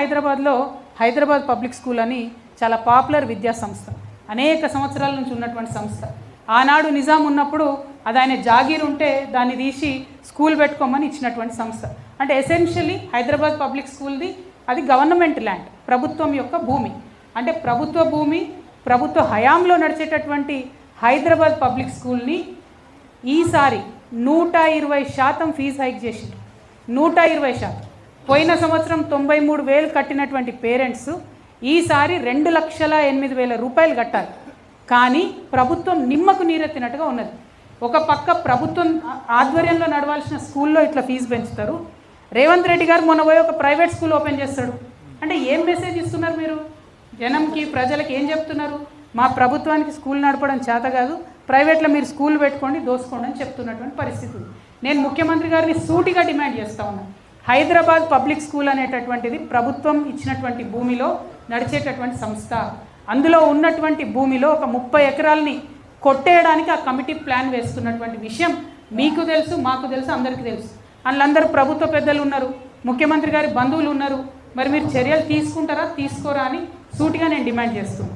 హైదరాబాద్లో Hyderabad public school అని చాలా పాపులర్ విద్యా సంస్థ, అనేక సంవత్సరాల నుంచి ఉన్నటువంటి సంస్థ. ఆనాడు నిజాం ఉన్నప్పుడు అది ఆయన జాగీర్ ఉంటే దాన్ని తీసి స్కూల్ పెట్టుకోమని ఇచ్చినటువంటి సంస్థ. అంటే ఎసెన్షియలీ హైదరాబాద్ పబ్లిక్ స్కూల్ది అది గవర్నమెంట్ ల్యాండ్, ప్రభుత్వం యొక్క భూమి. అంటే ప్రభుత్వ భూమి, ప్రభుత్వ హయాంలో నడిచేటటువంటి హైదరాబాద్ పబ్లిక్ స్కూల్ని ఈసారి 120% ఫీజు హైక్ చేసింది. 120%. పోయిన సంవత్సరం 93,000 కట్టినటువంటి పేరెంట్స్ ఈసారి 2,08,000 రూపాయలు కట్టాలి. కానీ ప్రభుత్వం నిమ్మకు నీరెత్తినట్టుగా ఉన్నది. ఒక పక్క ప్రభుత్వం ఆధ్వర్యంలో నడవాల్సిన స్కూల్లో ఇట్లా ఫీజు పెంచుతారు. రేవంత్ రెడ్డి గారు మొన్న పోయి ఒక ప్రైవేట్ స్కూల్ ఓపెన్ చేస్తాడు. అంటే ఏం మెసేజ్ ఇస్తున్నారు మీరు జనంకి, ప్రజలకి ఏం చెప్తున్నారు? మా ప్రభుత్వానికి స్కూల్ నడపడం చేత కాదు, ప్రైవేట్లో మీరు స్కూల్ పెట్టుకోండి, దోసుకోండి అని చెప్తున్నటువంటి పరిస్థితి. నేను ముఖ్యమంత్రి గారిని సూటిగా డిమాండ్ చేస్తూ ఉన్నాను. హైదరాబాద్ పబ్లిక్ స్కూల్ అనేటటువంటిది ప్రభుత్వం ఇచ్చినటువంటి భూమిలో నడిచేటటువంటి సంస్థ. అందులో ఉన్నటువంటి భూమిలో ఒక 30 ఎకరాలని కొట్టేయడానికి ఆ కమిటీ ప్లాన్ వేస్తున్నటువంటి విషయం మీకు తెలుసు, మాకు తెలుసు, అందరికీ తెలుసు. అందులో ప్రభుత్వ పెద్దలు ఉన్నారు, ముఖ్యమంత్రి గారి బంధువులు ఉన్నారు. మరి మీరు చర్యలు తీసుకుంటారా, తీసుకోరా అని సూటిగా నేను డిమాండ్ చేస్తున్నాను.